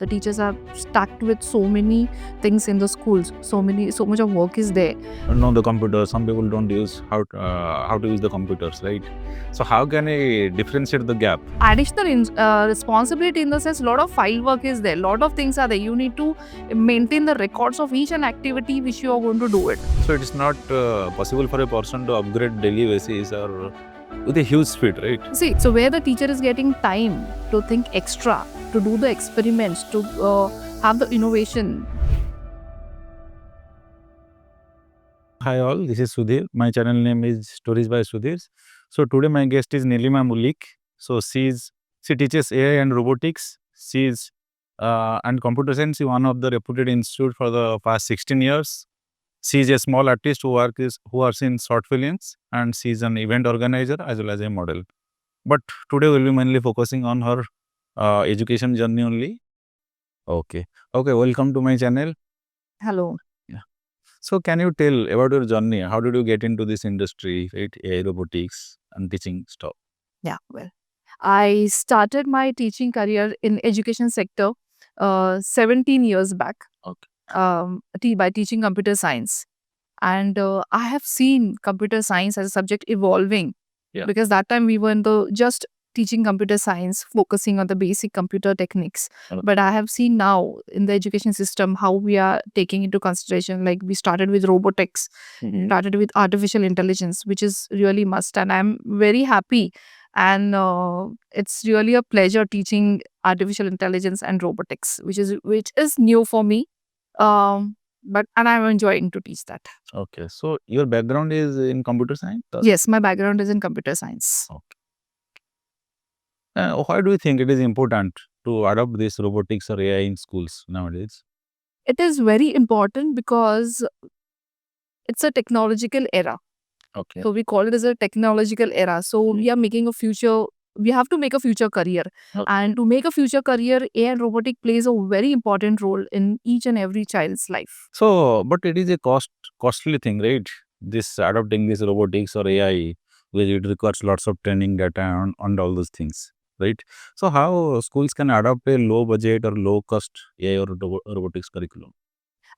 The teachers are stacked with so many things in the schools. So much of work is there. Know the computer. Some people don't use how to use the computers, right? So how can I differentiate the gap? Additional responsibility in the sense, lot of file work is there. Lot of things are there. You need to maintain the records of each and activity which you are going to do it. So it is not possible for a person to upgrade daily basis or with a huge speed, right? See, so where the teacher is getting time to think extra, to do the experiments, to have the innovation. Hi all, this is Sudhir. My channel name is Stories by Sudhir. So today my guest is Nilima Mulik. So she teaches AI and robotics. She's and computer science in one of the reputed institute for the past 16 years. She is a small artist who works in short films, and she is an event organizer as well as a model. But today we'll be mainly focusing on her education journey only. Okay, welcome to my channel. Hello. So can you tell about your journey? How did you get into this industry, right? AI, robotics and teaching stuff? Yeah, well, I started my teaching career in education sector 17 years back. Okay. By teaching computer science. And I have seen computer science as a subject evolving. Yeah. Because that time we were in the just teaching computer science, focusing on the basic computer techniques. Okay. But I have seen now in the education system how we are taking into consideration, like we started with robotics, started with artificial intelligence, which is really must. And I'm very happy. And it's really a pleasure teaching artificial intelligence and robotics, which is new for me. But I'm enjoying to teach that. Okay. So your background is in computer science? Yes, my background is in computer science. Okay. Why do you think it is important to adopt this robotics or AI in schools nowadays? It is very important because it's a technological era. Okay. So we call it as a technological era. So we are making a future. We have to make a future career. Okay. And to make a future career, AI and robotic plays a very important role in each and every child's life. So, but it is a costly thing, right? This adopting this robotics or AI, which it requires lots of training data and all those things, right? So, how schools can adopt a low budget or low cost AI or robotics curriculum?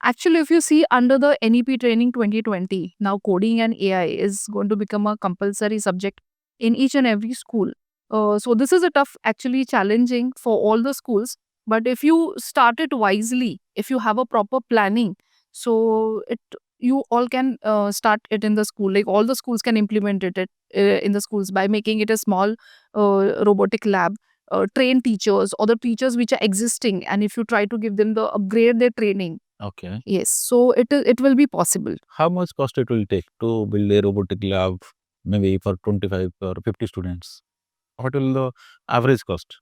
Actually, if you see under the NEP training 2020, now coding and AI is going to become a compulsory subject in each and every school. So this is a tough, actually challenging for all the schools. But if you start it wisely, if you have a proper planning, so you all can start it in the school. Like all the schools can implement it in the schools by making it a small robotic lab. Train teachers or the teachers which are existing, and if you try to give them the upgrade their training. Okay. Yes, so it will be possible. How much cost it will take to build a robotic lab, maybe for 25 or 50 students? What will the average cost?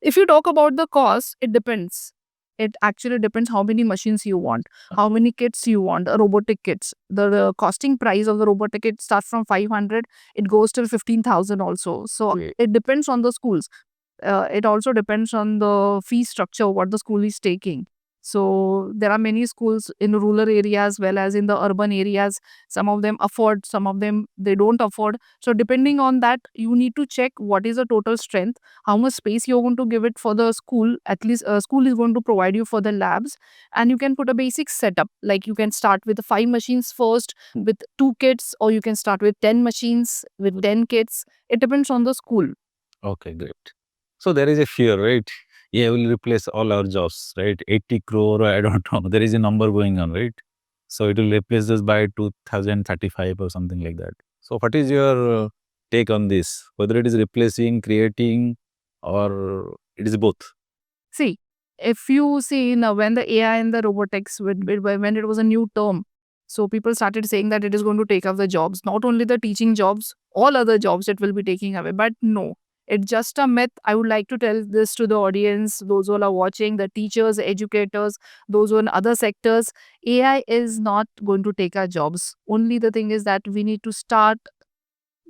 If you talk about the cost, it depends. It actually depends how many machines you want, how many kits you want, robotic kits. The costing price of the robotic kit starts from 500, it goes till 15,000 also. So Okay. it depends on the schools. It also depends on the fee structure, what the school is taking. So there are many schools in rural areas as well as in the urban areas. Some of them afford, some of them they don't afford. So depending on that, you need to check what is the total strength, how much space you're going to give it for the school. At least a school is going to provide you for the labs, and you can put a basic setup. Like you can start with 5 machines first with 2 kits, or you can start with 10 machines with 10 kits. It depends on the school. Okay, great. So there is a fear, right? AI will replace all our jobs, right? 80 crore, I don't know. There is a number going on, right? So it will replace us by 2035 or something like that. So what is your take on this? Whether it is replacing, creating, or it is both? See, if you see now when the AI and the robotics, when it was a new term, so people started saying that it is going to take up the jobs, not only the teaching jobs, all other jobs it will be taking away. But no, it's just a myth. I would like to tell this to the audience, those who are watching, the teachers, educators, those who are in other sectors. AI is not going to take our jobs. Only the thing is that we need to start,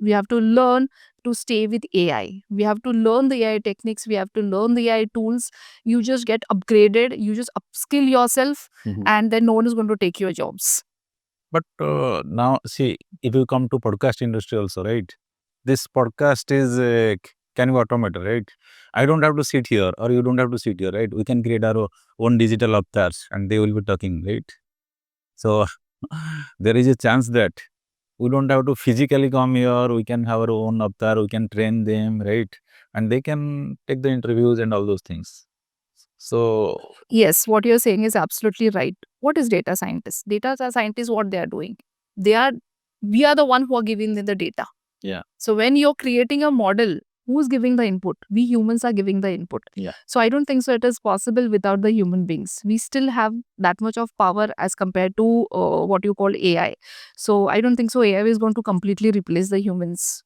we have to learn to stay with AI. We have to learn the AI techniques. We have to learn the AI tools. You just get upgraded. You just upskill yourself, and then no one is going to take your jobs. But now, see, if you come to podcast industry also, right? This podcast is can be automated, right? I don't have to sit here, or you don't have to sit here, right? We can create our own digital avatars and they will be talking, right? So there is a chance that we don't have to physically come here. We can have our own avatar, we can train them, right? And they can take the interviews and all those things. So Yes, what you're saying is absolutely right. What is data scientists? Data scientists, what they are doing? They are, we are the one who are giving them the data. yeah, So when you're creating a model, who's giving the input? We humans are giving the input. Yeah. So I don't think so it is possible without the human beings. We still have that much of power as compared to what you call AI. So I don't think so AI is going to completely replace the humans.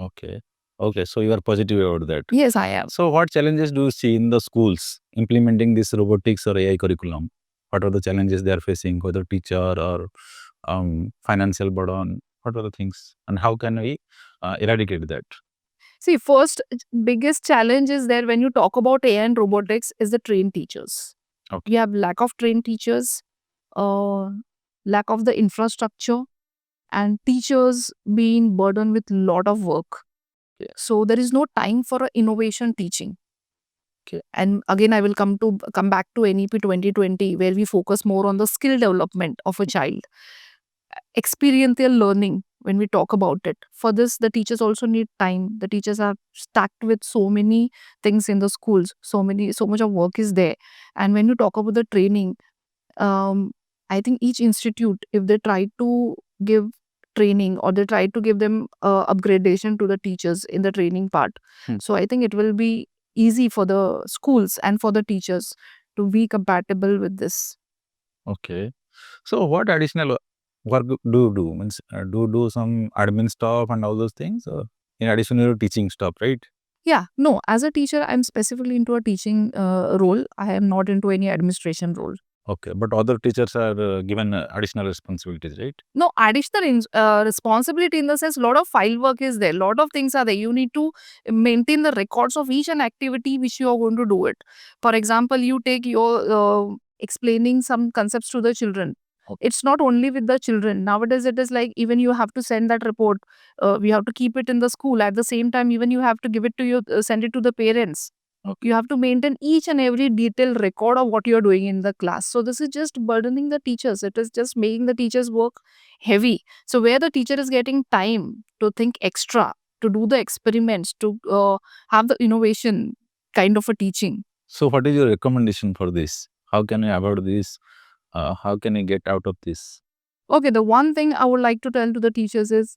okay. Okay, so you are positive about that. Yes, I am. So what challenges do you see in the schools implementing this robotics or AI curriculum? What are the challenges they are facing, whether teacher or financial burden? What are the things, and how can we eradicate that? See, first biggest challenge is there when you talk about AI and robotics is the trained teachers. Okay. You have lack of trained teachers, uh, lack of the infrastructure, and teachers being burdened with lot of work. Yeah. So there is no time for a innovation teaching. Okay. And again, I will come back to NEP 2020, where we focus more on the skill development of a child. Experiential learning, when we talk about it, for this the teachers also need time. The teachers are stacked with so many things in the schools, so much of work is there. And when you talk about the training, I think each institute, if they try to give training or they try to give them upgradation to the teachers in the training part, so I think it will be easy for the schools and for the teachers to be compatible with this. Okay. So what additional work do you do? Means do you do some admin stuff and all those things, or in addition to your teaching stuff, right? Yeah, no, as a teacher, I'm specifically into a teaching role. I am not into any administration role. Okay, but other teachers are given additional responsibilities, right? No, additional responsibility in the sense, lot of file work is there. Lot of things are there. You need to maintain the records of each and activity which you are going to do it. For example, you take your explaining some concepts to the children. Okay. It's not only with the children. Nowadays, it is like even you have to send that report. We have to keep it in the school. At the same time, even you have to give it to send it to the parents. Okay. You have to maintain each and every detailed record of what you're doing in the class. So this is just burdening the teachers. It is just making the teachers work heavy. So where the teacher is getting time to think extra, to do the experiments, to have the innovation kind of a teaching. So what is your recommendation for this? How can I avoid this? How can I get out of this? Okay, the one thing I would like to tell to the teachers is,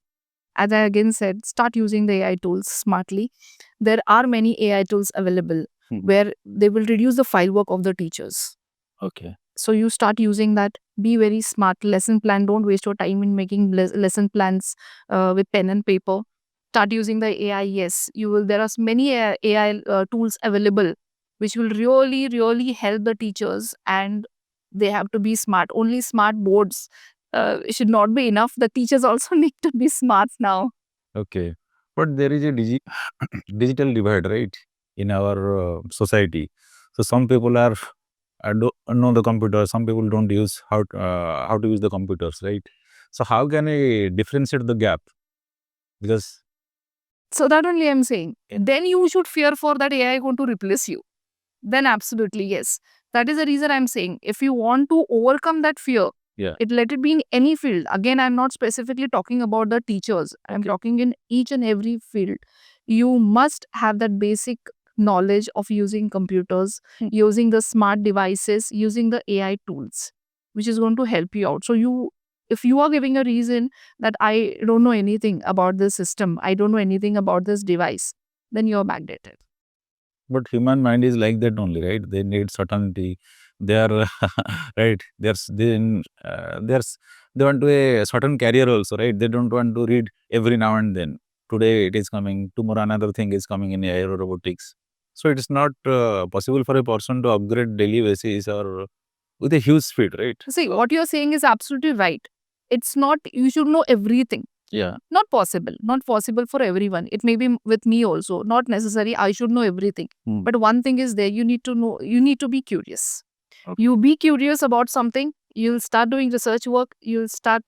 as I again said, start using the AI tools smartly. There are many AI tools available where they will reduce the file work of the teachers. Okay. So you start using that. Be very smart. Lesson plan. Don't waste your time in making lesson plans with pen and paper. Start using the AI. Yes, you will. There are many AI tools available which will really, really help the teachers, and they have to be smart. Only smart boards should not be enough. The teachers also need to be smart now. Okay. But there is a digital divide, right, in our society. So some people are don't know the computer. Some people don't use how to use the computers, right? So how can I differentiate the gap? Because So that only I'm saying. Then you should fear for that AI going to replace you. Then absolutely yes. That is the reason I'm saying. If you want to overcome that fear, yeah, let it be in any field. Again, I'm not specifically talking about the teachers. I'm talking in each and every field. You must have that basic knowledge of using computers, using the smart devices, using the AI tools, which is going to help you out. So if you are giving a reason that I don't know anything about this system, I don't know anything about this device, then you're backdated. but human mind is like that only, right? They need certainty. They are right. They want to a certain career also, right? They don't want to read every now and then. Today it is coming. Tomorrow another thing is coming in AI or robotics. So it is not possible for a person to upgrade daily basis or with a huge speed, right? See, what you're saying is absolutely right. It's not, you should know everything. Yeah. Not possible. Not possible for everyone. It may be with me also. Not necessary. I should know everything. But one thing is there, you need to know, you need to be curious. Okay. You be curious about something, you'll start doing research work, you'll start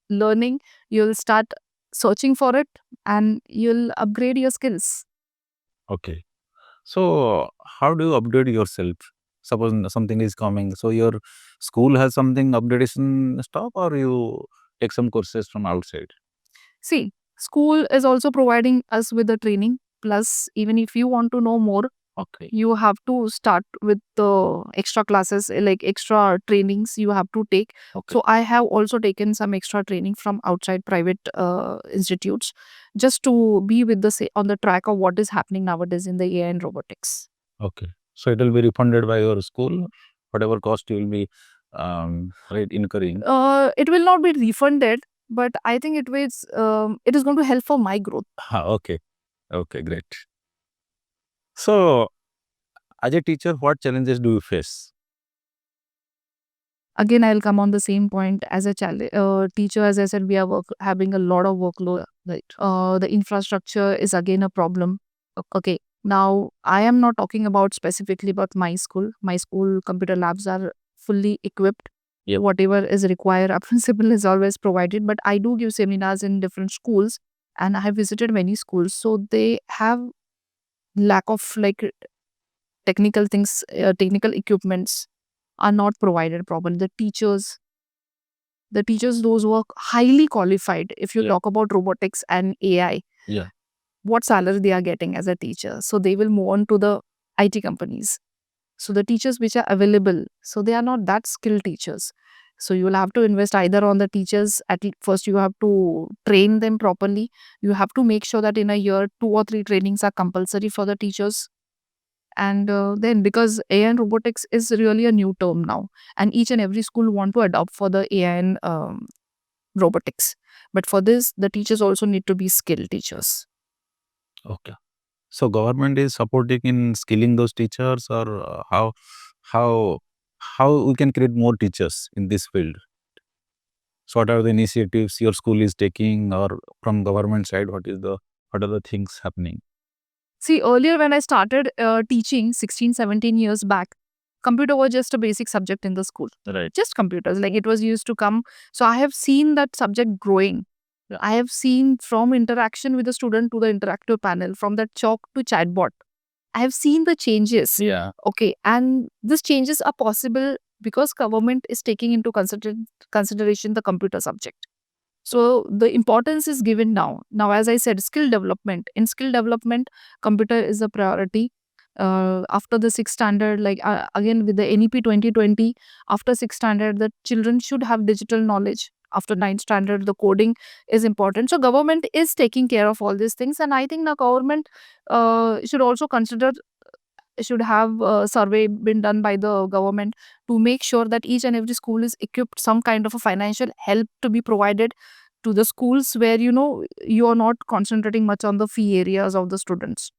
learning, you'll start searching for it, and you'll upgrade your skills. Okay. So how do you update yourself? Suppose something is coming. So your school has something updation stuff, or you take some courses from outside? See, school is also providing us with the training. Plus, even if you want to know more, Okay. you have to start with the extra classes, like extra trainings you have to take. Okay. So I have also taken some extra training from outside private institutes, just to be with on the track of what is happening nowadays in the AI and robotics. Okay. So it will be refunded by your school, whatever cost you will be right incurring. It will not be refunded, but I think it is going to help for my growth. Okay. Okay, great. So as a teacher, what challenges do you face? Again, I'll come on the same point. As a teacher, as I said, we are having a lot of workload. Right. The infrastructure is again a problem. Okay. Now, I am not talking about specifically about my school. My school computer labs are fully equipped. Yep. Whatever is required, our principal is always provided. But I do give seminars in different schools, and I have visited many schools. So they have lack of like technical things, technical equipments are not provided properly. The teachers, those who are highly qualified, if you Yeah. talk about robotics and AI, Yeah. what salary they are getting as a teacher. So they will move on to the IT companies. So the teachers which are available, so they are not that skilled teachers. So you will have to invest either on the teachers. First, you have to train them properly. You have to make sure that in a year, 2 or 3 trainings are compulsory for the teachers. And then, because AI and robotics is really a new term now, and each and every school want to adopt for the AI and robotics. But for this, the teachers also need to be skilled teachers. Okay. So government is supporting in skilling those teachers, or how how we can create more teachers in this field? So what are the initiatives your school is taking, or from government side, what are the things happening? See, earlier when I started teaching 16, 17 years back, computer was just a basic subject in the school. Right. Just computers, like it was used to come. So I have seen that subject growing. I have seen from interaction with the student to the interactive panel, from that chalk to chatbot. I have seen the changes. Yeah. Okay, and these changes are possible because government is taking into consideration the computer subject. So the importance is given now. Now, as I said, skill development. In skill development, computer is a priority. After the sixth standard, like again with the NEP 2020, after sixth standard, the children should have digital knowledge. After ninth standard, the coding is important. So government is taking care of all these things, and I think the government should also consider, should have a survey been done by the government to make sure that each and every school is equipped some kind of a financial help to be provided to the schools where you are not concentrating much on the fee areas of the students.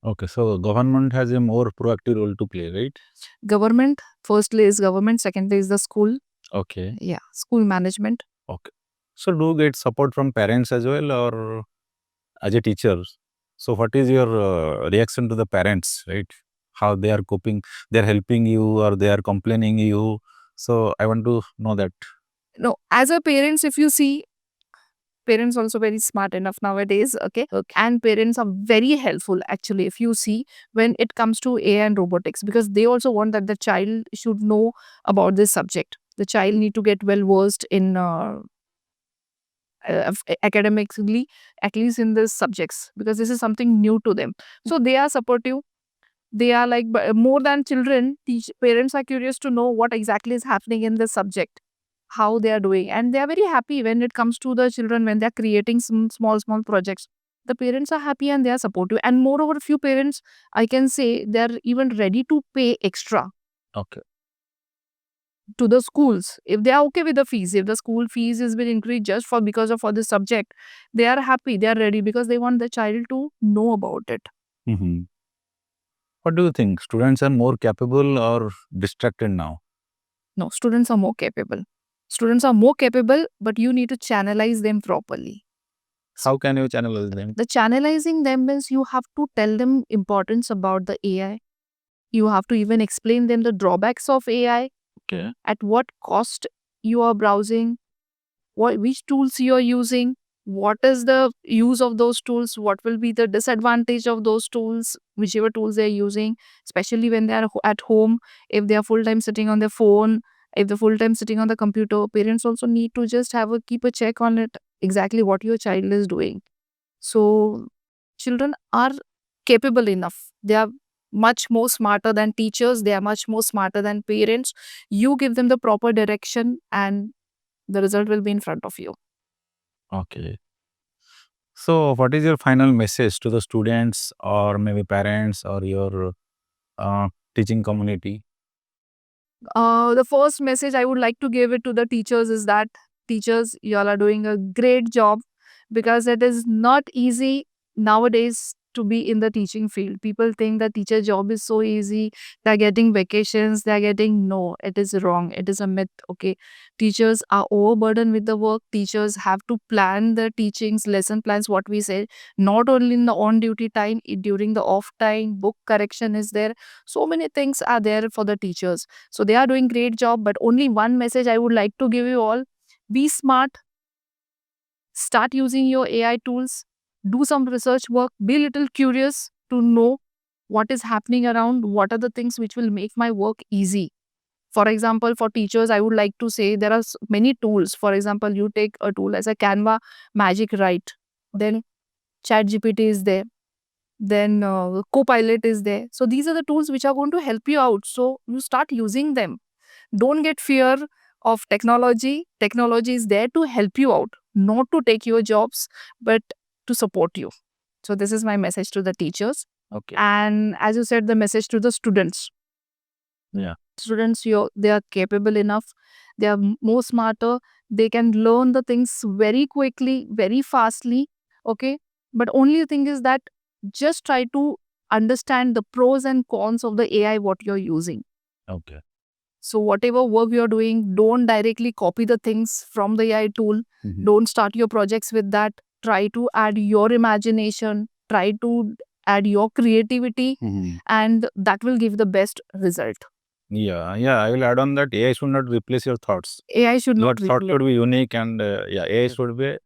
Okay. So government has a more proactive role to play, right? Government, firstly is government, secondly is the school. Okay. Yeah, school management. Okay. So do you get support from parents as well, or as a teacher? So what is your reaction to the parents, right? How they are coping? They are helping you, or they are complaining you? So I want to know that. No, as a parents, if you see, parents also very smart enough nowadays. Okay. And parents are very helpful actually, if you see, when it comes to AI and robotics, because they also want that the child should know about this subject. The child need to get well versed in academically, at least in these subjects, because this is something new to them. So they are supportive. They are like, more than children, parents are curious to know what exactly is happening in this subject, how they are doing, and they are very happy when it comes to the children, when they are creating some small projects. The parents are happy and they are supportive, and moreover, few parents, I can say, they are even ready to pay extra Okay. to the schools if they are okay with the fees. If the school fees has been increased just for this subject, they are happy, they are ready, because they want the child to know about it. Hmm. What do you think? Students are more capable or distracted now? No, students are more capable. Students are more capable, but you need to channelize them properly. How can you channel them? The channelizing them means you have to tell them importance about the AI. You have to even explain them the drawbacks of AI, Okay. at what cost you are browsing, which tools you are using. what is the use of those tools, what will be the disadvantage of those tools, whichever tools they're using, especially when they are at home. If they are full time sitting on their phone, if they're full time sitting on the computer, parents also need to just keep a check on it, exactly what your child is doing. So children are capable enough. They are much more smarter than teachers. They are much more smarter than parents. You give them the proper direction and the result will be in front of you. Okay. So, what is your final message to the students or maybe parents or your teaching community? The first message I would like to give it to the teachers is that teachers, y'all are doing a great job, because it is not easy nowadays to be in the teaching field. People think that teacher job is so easy. They're getting vacations. They're getting, no, it is wrong. It is a myth. Okay. Teachers are overburdened with the work. Teachers have to plan the teachings, lesson plans, what we say, not only in the on duty time, during the off time, book correction is there. So many things are there for the teachers. So they are doing great job, but only one message I would like to give you all: be smart, start using your AI tools, do some research work, be little curious to know what is happening around, what are the things which will make my work easy. For example, for teachers, I would like to say there are many tools. For example, you take a tool as a Canva, Magic Write, then ChatGPT is there, then Copilot is there. So these are the tools which are going to help you out. So you start using them. Don't get fear of technology. Technology is there to help you out, not to take your jobs, but to support you. So this is my message to the teachers. Okay. And as you said, the message to the students. Yeah. Students, they are capable enough. They are more smarter. They can learn the things very quickly, very fastly. Okay. But only thing is that just try to understand the pros and cons of the AI what you're using. Okay. So whatever work you're doing, don't directly copy the things from the AI tool. Mhm. Don't start your projects with that. Try to add your imagination. Try to add your creativity, Mhm. and that will give the best result. Yeah, I will add on that AI should not replace your thoughts. AI should Your not thought replace. should be unique, and AI should be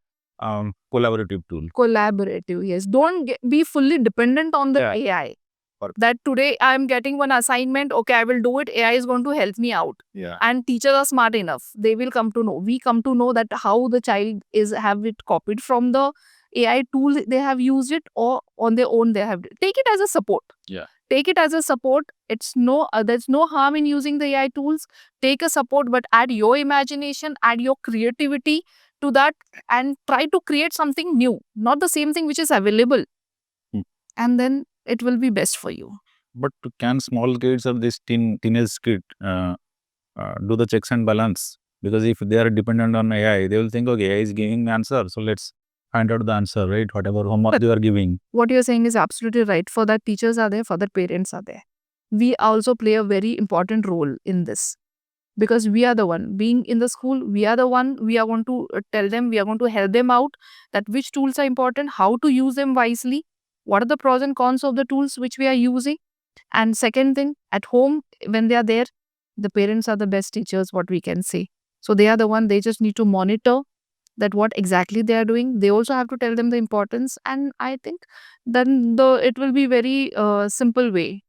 collaborative tool. Collaborative, yes. Don't be fully dependent on the Yeah. AI. Correct. That today I'm getting one assignment, okay, I will do it. AI is going to help me out. Yeah. And teachers are smart enough. They will come to know. We come to know that how the child is have it copied from the AI tool they have used it, or on their own they have. Take it as a support. Yeah. Take it as a support. It's no there's no harm in using the AI tools. Take a support, but add your imagination, add your creativity to that, and try to create something new, not the same thing which is available. Hmm. And then it will be best for you. But can small kids of this teenage kid do the checks and balance? Because if they are dependent on AI, they will think, okay, AI is giving me answer, so let's find out the answer, right? Whatever homework But they are giving. what you're saying is absolutely right. For that, teachers are there, for that, parents are there. We also play a very important role in this, because we are the one being in the school. We are the one, we are going to tell them, we are going to help them out, that which tools are important, how to use them wisely, what are the pros and cons of the tools which we are using. And second thing, at home, when they are there, the parents are the best teachers, what we can say. So they are the one, they just need to monitor that what exactly they are doing. They also have to tell them the importance. And I think then it will be very simple way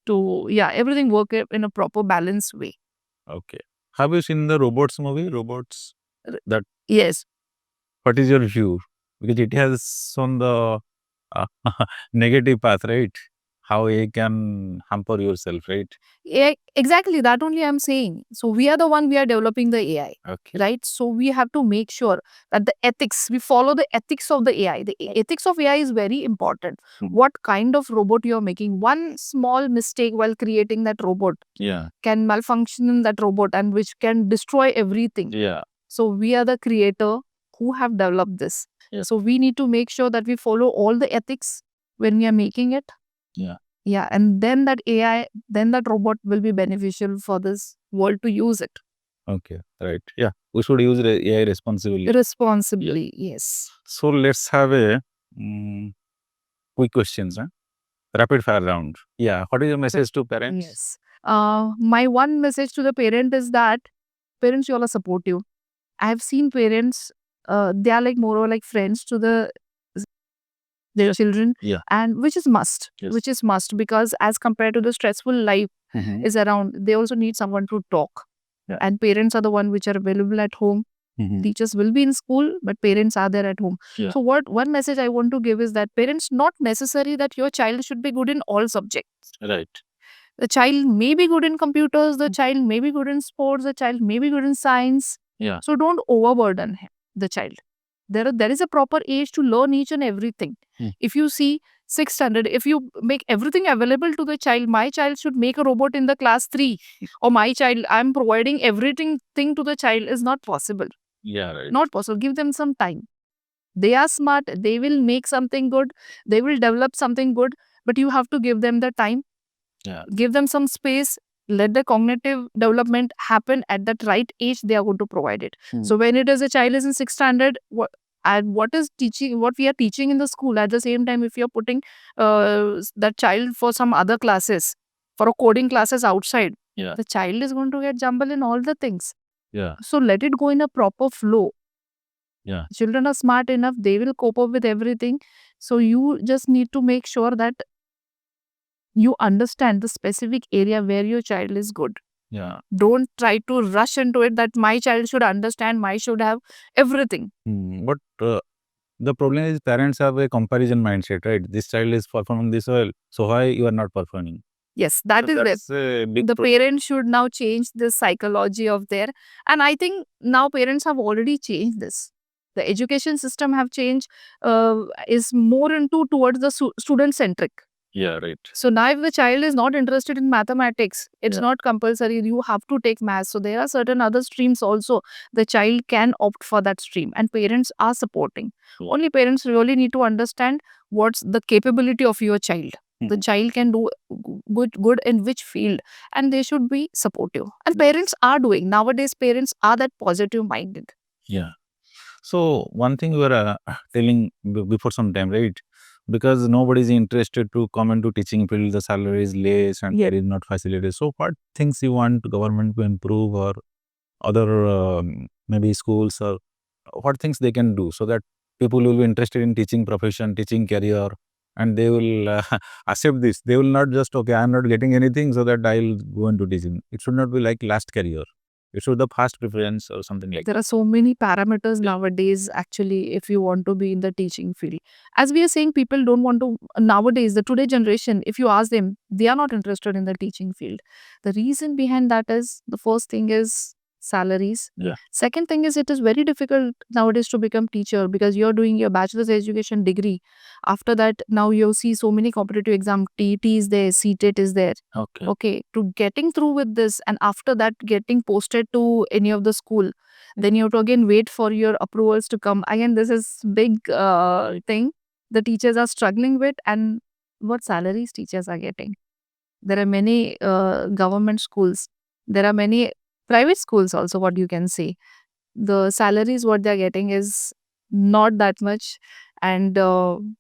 to, yeah, everything work in a proper balanced way. Okay. Have you seen the robots movie? Robots. That. Yes. What is your view? Because it has on the uh, negative path, right? How AI can hamper yourself, right? Yeah, exactly. That only I'm saying. So we are the one, we are developing the AI, Okay. right? So we have to make sure that the ethics, we follow the ethics of the AI. The ethics of AI is very important. Hmm. What kind of robot you are making? One small mistake while creating that robot Yeah. can malfunction in that robot, and which can destroy everything. Yeah. So we are the creator who have developed this. Yes. So we need to make sure that we follow all the ethics when we are making it. Yeah. Yeah, and then that AI, then that robot will be beneficial for this world to use it Okay. Right. Yeah. We should use AI responsibly. responsibly. Yes. So let's have a quick questions, huh? Rapid fire round. Yeah. What is your message to parents? Yes. My one message to the parent is that parents, you all are supportive. I have seen parents they are like more or like friends to their children, Yeah. and which is must, Yes. because as compared to the stressful life Mhm. is around, they also need someone to talk. Yeah. And parents are the one which are available at home. Mhm. Teachers will be in school, but parents are there at home. Yeah. So what one message I want to give is that parents, not necessary that your child should be good in all subjects. Right. The child may be good in computers, the child may be good in sports, the child may be good in science. Yeah. So don't overburden the child. There is a proper age to learn each and everything. If you see 6th standard, if you make everything available to the child, my child should make a robot in the class 3, or my child, I'm providing everything thing to the child, is not possible. Yeah. Right. Not possible. Give them some time. They are smart, they will make something good, they will develop something good, but you have to give them the time. Yeah. Give them some space, let the cognitive development happen at that right age, they are going to provide it. So when it is a child is in 6th standard, what is teaching, what we are teaching in the school, at the same time if you're putting that child for some other classes, for a coding classes outside, Yeah. the child is going to get jumbled in all the things. Yeah. So let it go in a proper flow. Yeah. Children are smart enough, they will cope up with everything. So you just need to make sure that you understand the specific area where your child is good. Yeah. Don't try to rush into it that my child should understand, my should have everything. But the problem is parents have a comparison mindset, right? This child is performing this well, so why you are not performing? Yes, that So is it. that's a big The parents should now change the psychology of their, and I think now parents have already changed this. The education system have changed, is more into towards the student centric. Yeah, right. So now if the child is not interested in mathematics, it's Yeah. not compulsory, you have to take maths. So there are certain other streams also. The child can opt for that stream, and parents are supporting. Yeah. Only parents really need to understand what's the capability of your child. The child can do good in which field, and they should be supportive. And parents are doing. Nowadays, parents are that positive minded. Yeah. So one thing you were telling before some time, right? Because nobody is interested to come into teaching field, the salary is less and there is not facilities. So what things you want government to improve, or other maybe schools, or what things they can do so that people will be interested in teaching profession, teaching career, and they will accept this. They will not just, okay, I am not getting anything, so that I will go into teaching. It should not be like last career. It should be the first preference or something like There are so many parameters nowadays, actually, if you want to be in the teaching field. As we are saying, people don't want to, nowadays, the today generation, if you ask them, they are not interested in the teaching field. The reason behind that is, the first thing is salaries. Yeah. Second thing is, it is very difficult nowadays to become teacher, because you're doing your bachelor's education degree. After that, now you see so many competitive exam, TET is there, CTET is there. Okay. Okay, to getting through with this, and after that getting posted to any of the school, then you have to again wait for your approvals to come. Again, this is big thing the teachers are struggling with. And what salaries teachers are getting? There are many government schools, there are many private schools also, what you can say. The salaries what they're getting is not that much, and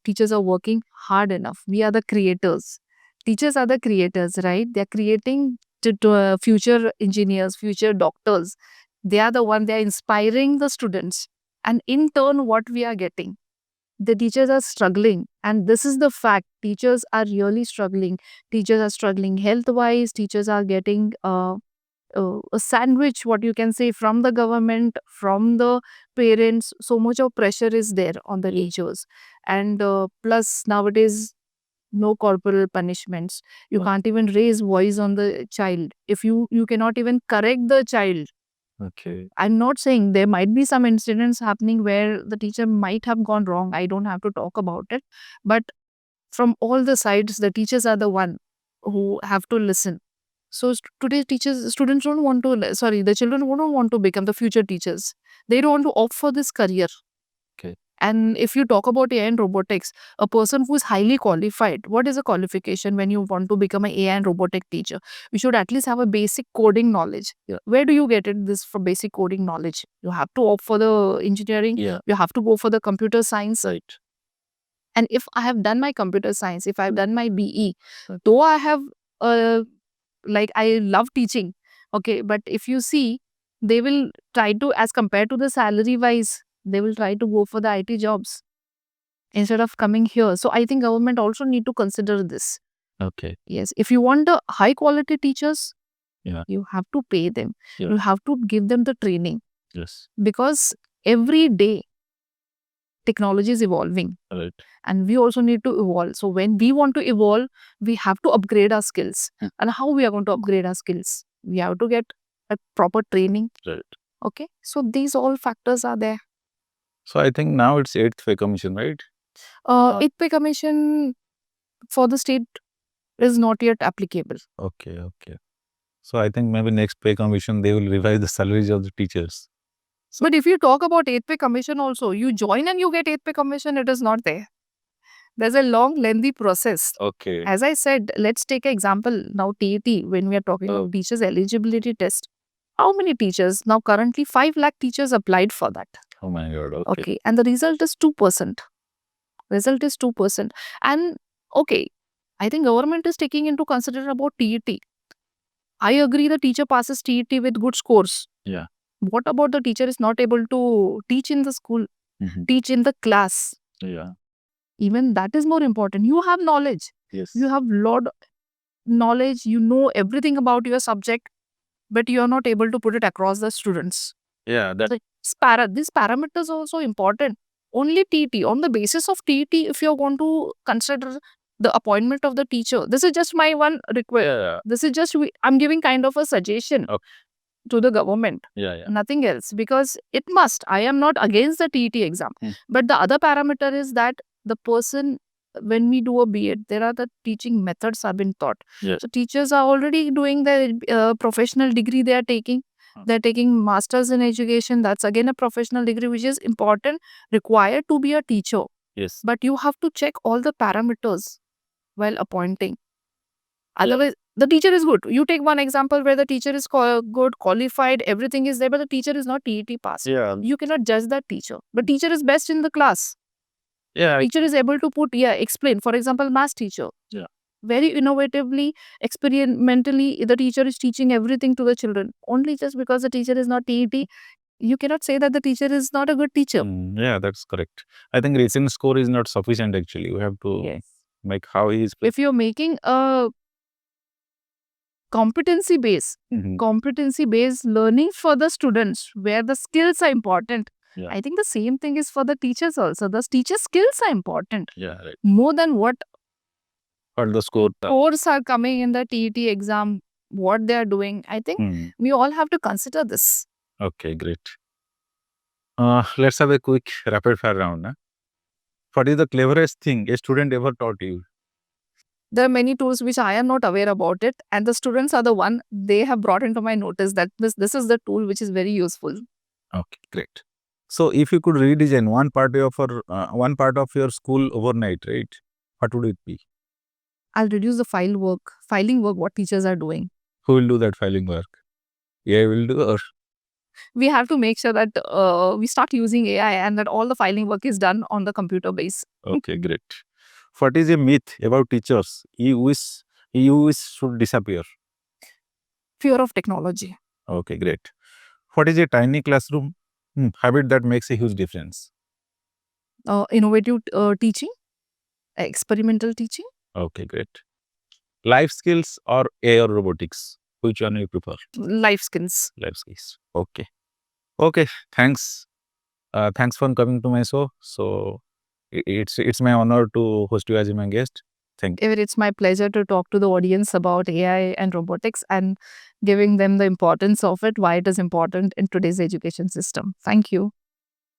teachers are working hard enough. We are the creators. Teachers are the creators, right? They're creating to future engineers, future doctors. They are the one, they are inspiring the students. And in turn, what we are getting, the teachers are struggling, and this is the fact. Teachers are really struggling. Teachers are struggling health wise. Teachers are getting a sandwich, what you can say, from the government, from the parents. So much of pressure is there on the teachers. And plus nowadays, no corporal punishments. You can't even raise voice on the child. If you cannot even correct the child. Okay. I'm not saying, there might be some incidents happening where the teacher might have gone wrong. I don't have to talk about it. But from all the sides, the teachers are the one who have to listen. So today students don't want to, the children don't want to become the future teachers. They don't want to opt for this career. Okay. And if you talk about AI and robotics, a person who is highly qualified, what is a qualification when you want to become an AI and robotic teacher? You should at least have a basic coding knowledge. Yeah. Where do you get it this for basic coding knowledge? You have to opt for the engineering. Yeah. You have to go for the computer science. Right. And if I have done my computer science, if I've done my BE, though I have, like, I love teaching. Okay, but if you see, they will try to, as compared to the salary wise, They will try to go for the IT jobs instead of coming here. So I think government also need to consider this. Okay. Yes, if you want the high quality teachers, Yeah. you have to pay them. Yeah. You have to give them the training, Yes. because every day technology is evolving Right. and we also need to evolve. So when we want to evolve, we have to upgrade our skills. And how we are going to upgrade our skills? We have to get a proper training. Right. Okay, so these all factors are there. So I think now it's 8th pay commission, right? 8th pay commission for the state is not yet applicable. Okay. Okay. So I think maybe next pay commission they will revise the salaries of the teachers. But if you talk about 8th pay commission also, you join and you get 8th pay commission, it is not there. There's a long, lengthy process. Okay. As I said, let's take an example now, TET, when we are talking about teachers eligibility test. How many teachers? Now currently 5 lakh teachers applied for that. Oh my God. Okay. Okay. And the result is 2%. Result is 2%. And okay, I think government is taking into consideration about TET. I agree the teacher passes TET with good scores. Yeah. What about the teacher is not able to teach in the school, teach in the class? Yeah. Even that is more important. You have knowledge. Yes. You have lot knowledge. You know everything about your subject, but you are not able to put it across the students. Yeah. That. So these parameters are also important. Only TET. On the basis of TET, if you are going to consider the appointment of the teacher, this is just my one request. Yeah. This is just I'm giving kind of a suggestion to the government. Yeah. Yeah. Nothing else, because it must. I am not against the TET exam, but the other parameter is that the person, when we do a B.Ed, there are the teaching methods have been taught. Yes. So teachers are already doing the professional degree they are taking. They're taking masters in education. That's again a professional degree, which is important, required to be a teacher. Yes. But you have to check all the parameters while appointing. Otherwise, the teacher is good. You take one example where the teacher is good, qualified, everything is there, but the teacher is not TET passed. Yeah. You cannot judge that teacher. But teacher is best in the class. Yeah. Teacher is able to explain. For example, math teacher. Yeah. Very innovatively, experimentally, the teacher is teaching everything to the children. Only just because the teacher is not TET, you cannot say that the teacher is not a good teacher. Yeah, that's correct. I think recent score is not sufficient actually. We have to make how he is. If you're making a competency based learning for the students where the skills are important, I think the same thing is for the teachers also. The teacher skills are important. Yeah, right. More than what the scores are coming in the TET exam, what they are doing. I think we all have to consider this. Okay, great. Let's have a quick rapid fire round. What is the cleverest thing a student ever taught you? There are many tools which I am not aware about it, and the students are the one they have brought into my notice that this is the tool which is very useful. Okay, great. So if you could redesign one part of your school overnight, right? What would it be? I'll reduce the filing work what teachers are doing. Who will do that filing work? AI will do, or we have to make sure that we start using AI and that all the filing work is done on the computer base. Okay, great. What is a myth about teachers you wish should disappear? Fear of technology. Okay, great. What is a tiny classroom habit that makes a huge difference? Innovative teaching, experimental teaching. Okay, great. Life skills or AI or robotics? Which one you prefer? Life skills. Life skills. Okay. Okay. Thanks. Thanks for coming to my show. So it's my honor to host you as my guest. Thank you. It's my pleasure to talk to the audience about AI and robotics and giving them the importance of it, why it is important in today's education system. Thank you.